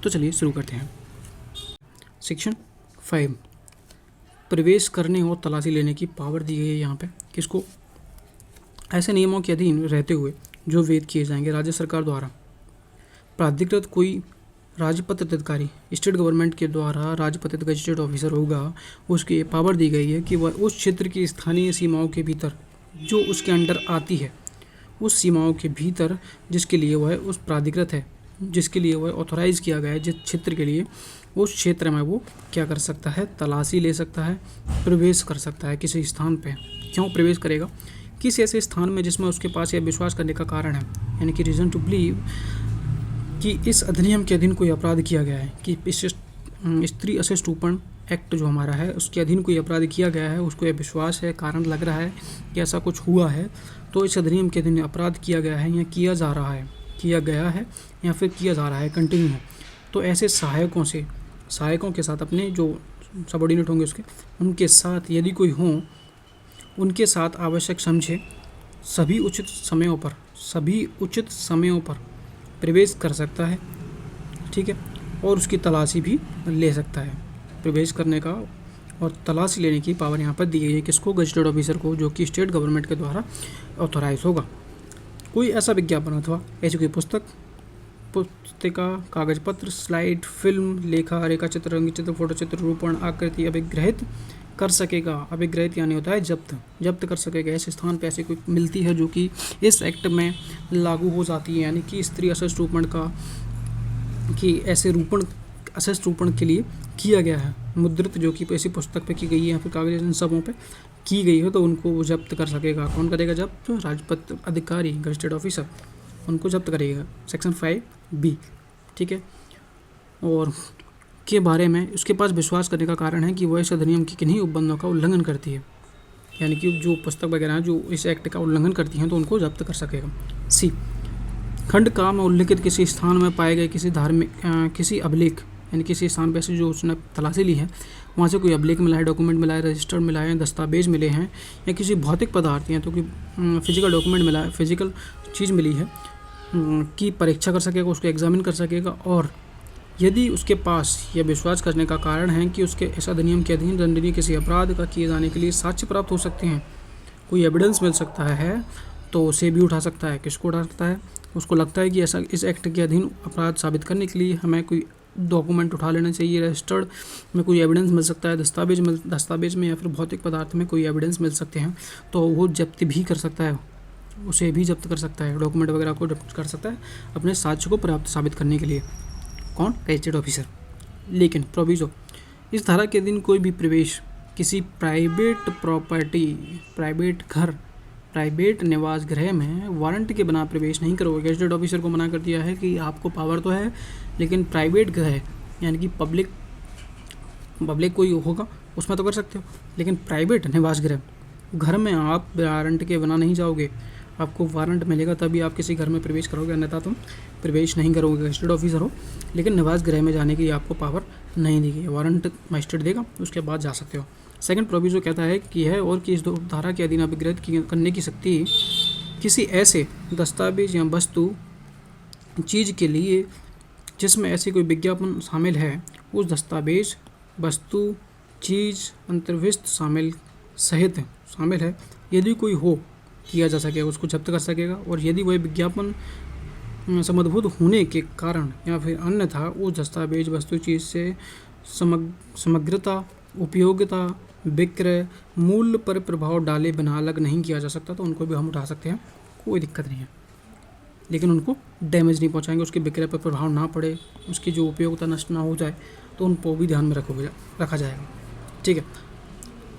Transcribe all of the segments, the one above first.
तो चलिए शुरू करते हैं। सेक्शन 5, प्रवेश करने और तलाशी लेने की पावर दी गई है यहाँ पे किसको? ऐसे नियमों के अधीन रहते हुए जो वेद किए जाएंगे राज्य सरकार द्वारा प्राधिकृत कोई राजपत्रित अधिकारी स्टेट गवर्नमेंट के द्वारा राजपत्रित गजेटेड ऑफिसर होगा, उसकी ये पावर दी गई है कि वह उस क्षेत्र की स्थानीय सीमाओं के भीतर जो उसके अंडर आती है, उस सीमाओं के भीतर जिसके लिए वह उस प्राधिकृत है, जिसके लिए वह ऑथोराइज किया गया है, जिस क्षेत्र के लिए, उस क्षेत्र में वो क्या कर सकता है? तलाशी ले सकता है, प्रवेश कर सकता है किसी स्थान पे। क्यों प्रवेश करेगा? किसी ऐसे स्थान में जिसमें उसके पास यह विश्वास करने का कारण है, यानी कि रीज़न टू बिलीव कि इस अधिनियम के अधीन कोई अपराध किया गया है, कि इस स्त्री अशिष्टूपण एक्ट जो हमारा है उसके अधीन कोई अपराध किया गया है, उसको यह विश्वास है, कारण लग रहा है कि ऐसा कुछ हुआ है, तो इस अधिनियम के अधीन अपराध किया गया है या किया जा रहा है, किया गया है या फिर किया जा रहा है, कंटिन्यू है। तो ऐसे सहायकों के साथ अपने जो सबऑर्डिनेट होंगे उसके, उनके साथ यदि कोई हो, उनके साथ आवश्यक समझे सभी उचित समयों पर प्रवेश कर सकता है, ठीक है, और उसकी तलाशी भी ले सकता है। प्रवेश करने का और तलाशी लेने की पावर यहाँ पर दी गई है किसको? गजेटेड ऑफिसर को, जो कि स्टेट गवर्नमेंट के द्वारा ऑथोराइज होगा। कोई ऐसा विज्ञापन अथवा ऐसी कोई पुस्तिका, कागज पत्र, स्लाइड, फिल्म, लेखा, रेखाचित्र, रंगचित्र, फोटोचित्र, रूपण, आकृति अभिग्रहित कर सकेगा। अभिग्रहित यानी होता है जब्त कर सकेगा। ऐसे स्थान पे ऐसी कोई मिलती है जो कि इस एक्ट में लागू हो जाती है, यानी कि स्त्री अशिष्टूपण का कि ऐसे अशिष्टूपण के लिए किया गया है, मुद्रित जो कि ऐसी पुस्तक पे की गई है या फिर कागज इन सबों पे की गई है, तो उनको वो जब्त कर सकेगा। कौन करेगा जब्त? राजपत्र अधिकारी, गजेटेड ऑफिसर उनको जब्त करेगा। सेक्शन 5B, ठीक है। और के बारे में उसके पास विश्वास करने का कारण है कि वह इस अधिनियम की किन्हीं उपबंधों का उल्लंघन करती है, यानी कि जो पुस्तक वगैरह हैं जो इस एक्ट का उल्लंघन करती हैं तो उनको जब्त कर सकेगा। सी, खंड का में उल्लिखित किसी स्थान में पाए गए किसी अभिलेख, यानी किसी स्थान पर से जो उसने तलाशी ली है वहाँ से कोई अभिलेख मिला है, डॉक्यूमेंट मिला है, रजिस्टर मिला है, दस्तावेज मिले हैं, या किसी भौतिक पदार्थ या तो कोई फिजिकल डॉक्यूमेंट मिला है, फिजिकल चीज़ मिली है की परीक्षा कर सकेगा, उसको एग्जामिन कर सकेगा। और यदि उसके पास यह विश्वास करने का कारण है कि उसके इस अधिनियम के अधीन दंडनीय किसी अपराध का किए जाने के लिए साक्ष्य प्राप्त हो सकते हैं, कोई एविडेंस मिल सकता है, तो उसे भी उठा सकता है। किसको उठा सकता है? उसको लगता है कि ऐसा इस एक्ट के अधीन अपराध साबित करने के लिए हमें कोई डॉक्यूमेंट उठा लेना चाहिए, रजिस्टर्ड में कोई एविडेंस मिल सकता है, दस्तावेज में या फिर भौतिक पदार्थ में कोई एविडेंस मिल सकते हैं, तो वो जब्त भी कर सकता है, उसे भी जब्त कर सकता है, डॉक्यूमेंट वगैरह को जब्त कर सकता है अपने साक्ष्य को पर्याप्त साबित करने के लिए। कौन? Gazetted officer. लेकिन प्रोविजो, इस धारा के अधीन कोई भी प्रवेश किसी प्राइवेट प्रॉपर्टी, प्राइवेट निवास गृह में वारंट के बिना प्रवेश नहीं करोगे। गजेटेड ऑफिसर को मना कर दिया है कि आपको पावर तो है, लेकिन प्राइवेट गृह यानी कि पब्लिक कोई होगा उसमें तो कर सकते हो, लेकिन प्राइवेट निवास गृह, घर में आप वारंट के बिना नहीं जाओगे। आपको वारंट मिलेगा तभी आप किसी घर में प्रवेश करोगे, अन्यथा तुम प्रवेश नहीं करोगे। गजेटेड ऑफिसर हो, लेकिन निवास गृह में जाने की आपको पावर नहीं दी गई है, वारंट मजिस्ट्रेट देगा, उसके बाद जा सकते हो। सेकंड प्रोविजो कहता है कि है और कि इस धारा के अधीन अभिग्रहित करने की शक्ति किसी ऐसे दस्तावेज या वस्तु चीज़ के लिए जिसमें ऐसी कोई विज्ञापन शामिल है, उस दस्तावेज, वस्तु, चीज़, अंतर्विष्ट शामिल है, यदि कोई हो किया जा सकेगा, उसको जब्त कर सकेगा। और यदि वह विज्ञापन समद्भुत होने के कारण या फिर अन्यथा उस दस्तावेज, वस्तु, चीज़ से समग्रता, उपयोगिता, विक्रय, मूल्य पर प्रभाव डाले बिना अलग नहीं किया जा सकता, तो उनको भी हम उठा सकते हैं, कोई दिक्कत नहीं है। लेकिन उनको डैमेज नहीं पहुंचाएंगे, उसके विक्रय पर प्रभाव ना पड़े, उसकी जो उपयोगिता नष्ट ना हो जाए, तो उनको भी ध्यान में रखा जाएगा, ठीक है।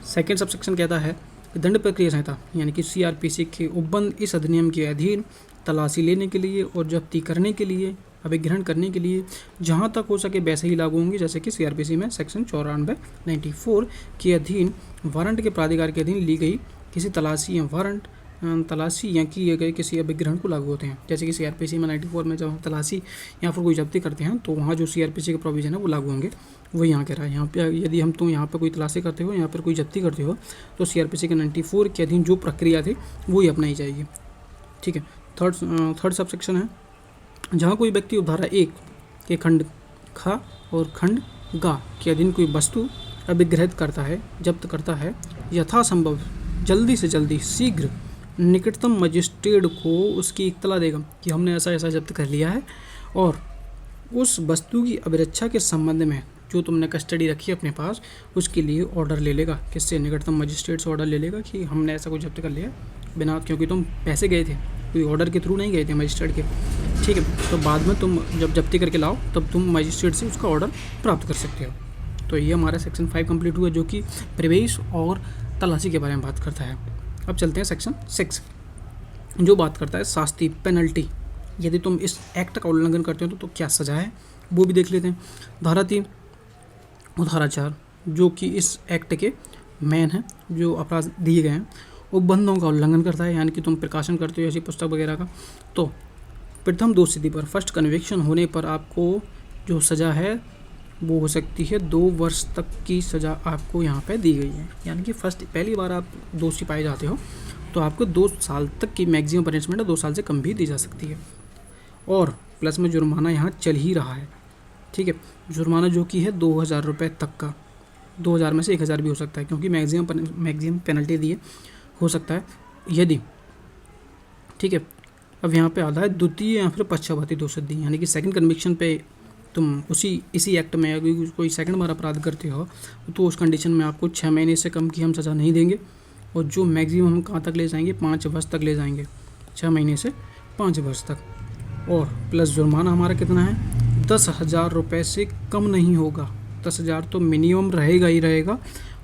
सेकेंड सबसेक्शन कहता है दंड प्रक्रिया संहिता यानी कि CRPC के उपबंध इस अधिनियम के अधीन तलाशी लेने के लिए और जब्ती करने के लिए, अभिग्रहण करने के लिए जहाँ तक हो सके वैसे ही लागू होंगी, जैसे कि CRPC में सेक्शन 94 के अधीन वारंट के प्राधिकार के अधीन ली गई किसी तलाशी या किए गए किसी अभिग्रहण को लागू होते हैं। जैसे कि CRPC में 94 में जब हम तलाशी या फिर कोई जब्ती करते हैं तो वहाँ जो CRPC के प्रोविजन है वो लागू होंगे, वो यहाँ कह रहा है। यहाँ पे यदि हम तो यहाँ पर कोई तलाशी करते हो या फिर कोई जब्ती करते हो तो CRPC के 94 के अधीन जो प्रक्रिया थी वही अपनाई जाएगी, ठीक है। थर्ड सबसेक्शन है जहाँ कोई व्यक्ति धारा 1 के खंड ख और खंड गा के अधीन कोई वस्तु अभिगृहित करता है, जब्त करता है, यथासंभव जल्दी से जल्दी शीघ्र निकटतम मजिस्ट्रेट को उसकी इत्तला देगा कि हमने ऐसा ऐसा जब्त कर लिया है, और उस वस्तु की अभिरक्षा के संबंध में जो तुमने कस्टडी रखी है अपने पास, उसके लिए ऑर्डर ले लेगा। किससे? निकटतम मजिस्ट्रेट से ऑर्डर ले लेगा कि हमने ऐसा कुछ जब्त कर लिया बिना, क्योंकि तुम पैसे गए थे, कोई ऑर्डर के थ्रू नहीं गए थे मजिस्ट्रेट के, ठीक है। तो बाद में तुम जब जब्ती करके लाओ तब तुम मजिस्ट्रेट से उसका ऑर्डर प्राप्त कर सकते हो। तो ये हमारा सेक्शन 5 कंप्लीट हुआ, जो कि प्रवेश और तलाशी के बारे में बात करता है। अब चलते हैं सेक्शन 6, जो बात करता है शास्ति, पेनल्टी। यदि तुम इस एक्ट का उल्लंघन करते हो तो क्या सज़ा है, वो भी देख लेते हैं। धारा 3 और धारा 4 जो कि इस एक्ट के मेन हैं, जो अपराध दिए गए हैं, उपबंधों का उल्लंघन करता है। यानी कि तुम प्रकाशन करते हो ऐसी पुस्तक वगैरह का, तो प्रथम दोष सिद्धि पर, फर्स्ट कन्विक्शन होने पर आपको जो सज़ा है वो हो सकती है 2 वर्ष तक की सज़ा आपको यहाँ पे दी गई है। यानी कि पहली बार आप दोषी पाए जाते हो तो आपको 2 साल तक की मैक्सिमम पनिशमेंट है, 2 साल से कम भी दी जा सकती है। और प्लस में जुर्माना यहाँ चल ही रहा है, ठीक है। जुर्माना जो कि है 2000 रुपये तक का, 2000 में से 1000 भी हो सकता है, क्योंकि मैक्सिमम पेनल्टी दिए हो सकता है यदि, ठीक है। अब यहाँ पे आता है द्वितीय या फिर पक्षपाती दोष सिद्धि, यानी कि सेकंड कन्विक्शन पे तुम इसी एक्ट में अगर कोई सेकंड बार अपराध करते हो तो उस कंडीशन में आपको 6 महीने से कम की हम सज़ा नहीं देंगे, और जो मैक्सिमम हम कहाँ तक ले जाएंगे, 5 वर्ष तक ले जाएंगे, 6 महीने से 5 वर्ष तक। और प्लस जुर्माना हमारा कितना है, 10,000 रुपये से कम नहीं होगा, 10,000 तो मिनिमम रहेगा ही रहेगा,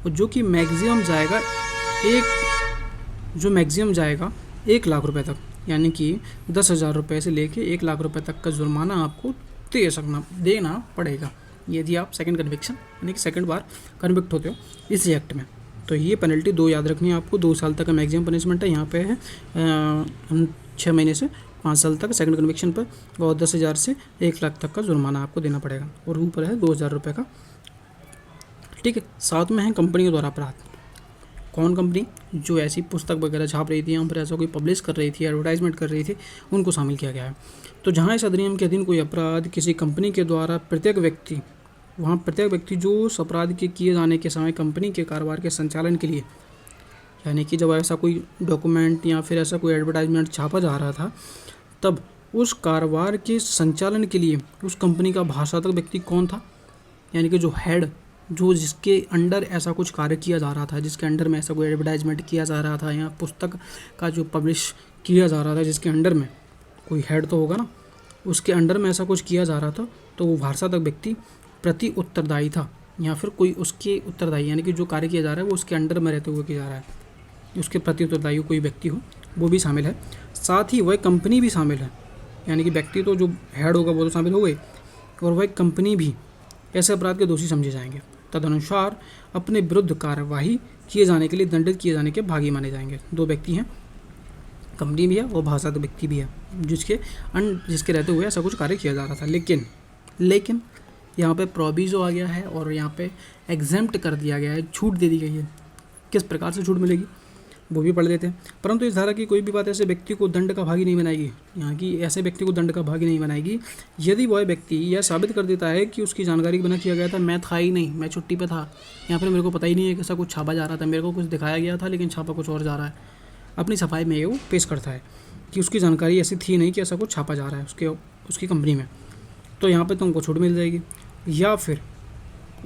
और जो कि मैक्सिमम जाएगा मैक्सिमम जाएगा 1 लाख रुपए तक। यानी कि 10,000 रुपये से लेके 1 लाख रुपए तक का जुर्माना आपको देना पड़ेगा यदि आप सेकंड कन्विक्शन यानी कि सेकंड बार कन्विक्ट होते हो इस एक्ट में। तो ये पेनल्टी 2 याद रखनी है आपको, 2 साल तक का मैक्सिमम पनिशमेंट है, यहाँ पे है 6 महीने से 5 साल तक सेकंड कन्विक्शन पर, और 10,000 से 1 लाख तक का जुर्माना आपको देना पड़ेगा, और ऊपर है 2,000 रुपये का, ठीक है। साथ में है कंपनियों द्वारा अपराध। कौन कंपनी? जो ऐसी पुस्तक वगैरह छाप रही थी या फिर ऐसा कोई पब्लिश कर रही थी, एडवर्टाइजमेंट कर रही थी, उनको शामिल किया गया है। तो जहाँ इस अधिनियम के अधीन कोई अपराध किसी कंपनी के द्वारा प्रत्येक व्यक्ति जो उस अपराध के किए जाने के समय कंपनी के कारोबार के संचालन के लिए, यानी कि जब ऐसा कोई डॉक्यूमेंट या फिर ऐसा कोई एडवर्टाइजमेंट छापा जा रहा था, तब उस कारोबार के संचालन के लिए उस कंपनी का भाषात्मक व्यक्ति कौन था, यानी कि जो हेड, जो जिसके अंडर ऐसा कुछ कार्य किया जा रहा था, जिसके अंडर में ऐसा कोई एडवर्टाइजमेंट किया जा रहा था या पुस्तक का जो पब्लिश किया जा रहा था, जिसके अंडर में कोई हेड तो होगा ना, उसके अंडर में ऐसा कुछ किया जा रहा था, तो वो भाषात्मक व्यक्ति प्रति उत्तरदायी था, या फिर कोई उसके उत्तरदायी, यानी कि जो कार्य किया जा रहा है वो उसके अंडर में रहते हुए किया जा रहा है, उसके प्रति उत्तरदायी कोई व्यक्ति हो, वो भी शामिल है। साथ ही वह कंपनी भी शामिल है, यानी कि व्यक्ति तो जो हेड होगा वो तो शामिल हो गई, और वह कंपनी भी ऐसे अपराध के दोषी समझे जाएंगे। तदनुसार अपने विरुद्ध कार्यवाही किए जाने के लिए दंडित किए जाने के भागी माने जाएंगे। 2 व्यक्ति हैं, कंपनी भी है और भाषात्मक व्यक्ति भी है, जिसके रहते हुए ऐसा कुछ कार्य किया जा रहा था। लेकिन यहाँ पे प्रोविजो आ गया है और यहाँ पे एग्जेम्प्ट कर दिया गया है, छूट दे दी गई है। किस प्रकार से छूट मिलेगी वो भी पढ़ लेते हैं। परंतु इस धारा की कोई भी बात ऐसे व्यक्ति को दंड का भागी नहीं बनाएगी, यहाँ की ऐसे व्यक्ति को दंड का भागी नहीं बनाएगी यदि वह व्यक्ति यह साबित कर देता है कि उसकी जानकारी के बिना किया गया था, मैं था ही नहीं, मैं छुट्टी पे था, या फिर मेरे को पता ही नहीं है कि ऐसा कुछ छापा जा रहा था, मेरे को कुछ दिखाया गया था लेकिन छापा कुछ और जा रहा है। अपनी सफाई में वो पेश करता है कि उसकी जानकारी ऐसी थी नहीं कि ऐसा कुछ छापा जा रहा है उसकी कंपनी में, तो यहाँ पर तुमको छूट मिल जाएगी। या फिर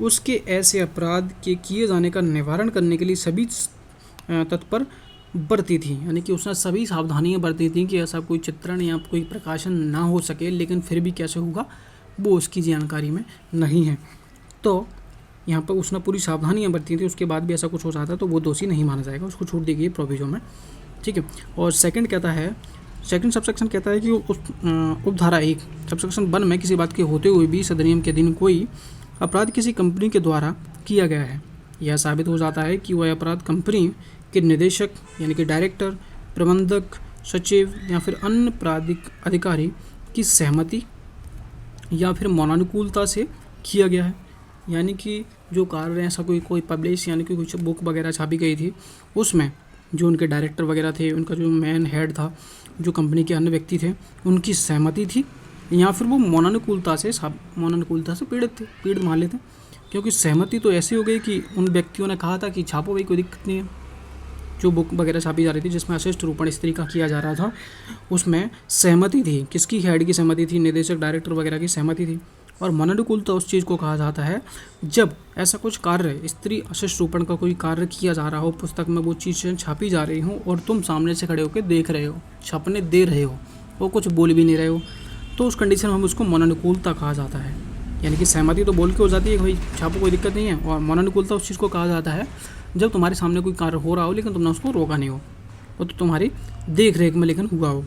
उसके ऐसे अपराध के किए जाने का निवारण करने के लिए सभी तत्पर बरती थी, यानी कि उसने सभी सावधानियां बरती थी कि ऐसा कोई चित्रण या कोई प्रकाशन ना हो सके, लेकिन फिर भी कैसे होगा वो उसकी जानकारी में नहीं है। तो यहाँ पर उसने पूरी सावधानियां बरती थी, उसके बाद भी ऐसा कुछ हो जाता है तो वो दोषी नहीं माना जाएगा, उसको छूट दी गई प्रोविजन में, ठीक है। और सेकंड कहता है, सेकंड सबसेक्शन कहता है कि उपधारा 1 सबसेक्शन 1 में किसी बात के होते हुए भी इस अधिनियम के अधीन कोई अपराध किसी कंपनी के द्वारा किया गया है, यह साबित हो जाता है कि वह अपराध कंपनी के निदेशक यानी कि डायरेक्टर, प्रबंधक, सचिव या फिर अन्य प्राधिक अधिकारी की सहमति या फिर मौनानुकूलता से किया गया है। यानी कि जो कार्य ऐसा कोई पब्लिश यानी कि कुछ बुक वगैरह छापी गई थी, उसमें जो उनके डायरेक्टर वगैरह थे, उनका जो मेन हेड था, जो कंपनी के अन्य व्यक्ति थे, उनकी सहमति थी या फिर वो मौनानुकूलता से पीड़ित मान लेते, क्योंकि सहमति तो ऐसी हो गई कि उन व्यक्तियों ने कहा था कि छापो भाई, कोई दिक्कत नहीं है। जो बुक वगैरह छापी जा रही थी जिसमें अशिष्ट रूपण स्त्री का किया जा रहा था, उसमें सहमति थी। किसकी? हेड की सहमति थी, निदेशक डायरेक्टर वगैरह की सहमति थी। और मनानुकूलता उस चीज़ को कहा जाता है जब ऐसा कुछ कार्य, स्त्री अशिष्ट रूपण का कोई कार्य किया जा रहा हो, पुस्तक में वो चीज़ें छापी जा रही हो और तुम सामने से खड़े होकर देख रहे हो, छपने दे रहे हो, वो कुछ बोल भी नहीं रहे हो, तो उस कंडीशन में हम उसको मनानुकूलता कहा जाता है। यानी कि सहमति तो बोल के हो जाती है कि भाई छापो, कोई दिक्कत नहीं है, और मनानुकूलता उस चीज़ को कहा जाता है जब तुम्हारे सामने कोई कार्य हो रहा हो लेकिन तुमने उसको रोका नहीं हो, वो तो तुम्हारी देख रेख में लेकिन हुआ हो,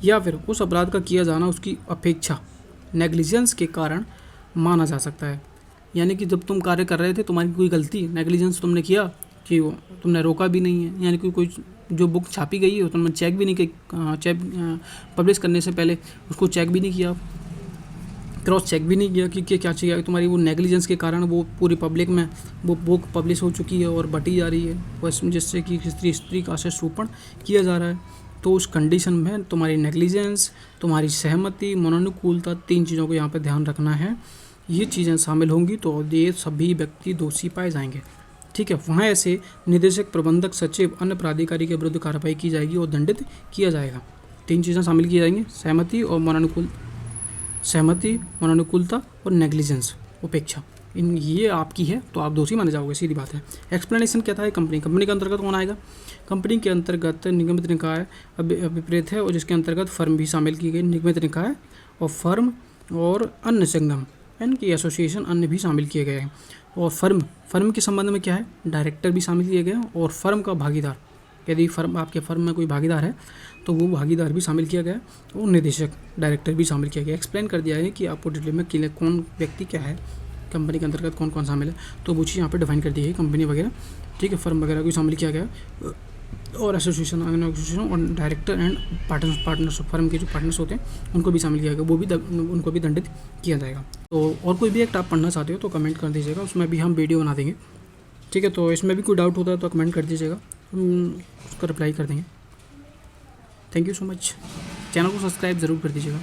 या फिर उस अपराध का किया जाना उसकी अपेक्षा नेग्लिजेंस के कारण माना जा सकता है। यानी कि जब तुम कार्य कर रहे थे, तुम्हारी कोई गलती, नेग्लिजेंस तुमने किया कि वो तुमने रोका भी नहीं है, यानी कि कोई जो बुक छापी गई है तुमने चेक भी नहीं किया, पब्लिश करने से पहले उसको चेक भी नहीं किया, क्रॉस चेक भी नहीं किया कि क्या चाहिए, तुम्हारी वो नेग्लिजेंस के कारण वो पूरी पब्लिक में वो बुक पब्लिश हो चुकी है और बटी जा रही है, बस जिससे कि स्त्री का अशिष्ट रूपण किया जा रहा है। तो उस कंडीशन में तुम्हारी नेग्लिजेंस, तुम्हारी सहमति, मनानुकूलता, 3 चीज़ों को यहाँ पर ध्यान रखना है। ये चीज़ें शामिल होंगी तो ये सभी व्यक्ति दोषी पाए जाएंगे। ठीक है, वहाँ ऐसे निदेशक, प्रबंधक, सचिव, अन्य प्राधिकारी के विरुद्ध कार्रवाई की जाएगी और दंडित किया जाएगा। 3 चीज़ें शामिल की जाएंगी, सहमति, मनानुकूलता और नेग्लिजेंस, उपेक्षा। इन ये आपकी है तो आप दोषी माने जाओगे, सीधी बात है। एक्सप्लेनेशन क्या था है? कंपनी के अंतर्गत कौन आएगा? कंपनी के अंतर्गत निगमित निकाय अभिप्रेत है और जिसके अंतर्गत फर्म भी शामिल की गई। निगमित निकाय और फर्म और अन्य संगम यानी कि एसोसिएशन अन्य भी शामिल किए गए हैं। और फर्म के संबंध में क्या है? डायरेक्टर भी शामिल किए गए हैं और फर्म का भागीदार, यदि आपके फर्म में कोई भागीदार है तो वो भागीदार भी शामिल किया गया और निदेशक, डायरेक्टर भी शामिल किया गया। एक्सप्लेन कर दिया है कि आपको डिटेल में क्लियर कौन व्यक्ति क्या है, कंपनी के अंतर्गत कौन कौन शामिल है, तो वो चीज़ यहाँ पे डिफाइन कर दी है, कंपनी वगैरह। ठीक है, फर्म वगैरह को शामिल किया गया और एसोसिएशन और डायरेक्टर एंड पार्टनर्स, फर्म के जो पार्टनर्स होते हैं उनको भी शामिल किया गया, उनको भी दंडित किया जाएगा। तो और कोई भी एक्ट आप पढ़ना चाहते हो तो कमेंट कर दीजिएगा, उसमें भी हम वीडियो बना देंगे। ठीक है, तो इसमें भी कोई डाउट होता है तो कमेंट कर दीजिएगा, उसका रिप्लाई कर देंगे। Thank you so much. Channel को सब्सक्राइब ज़रूर कर दीजिएगा।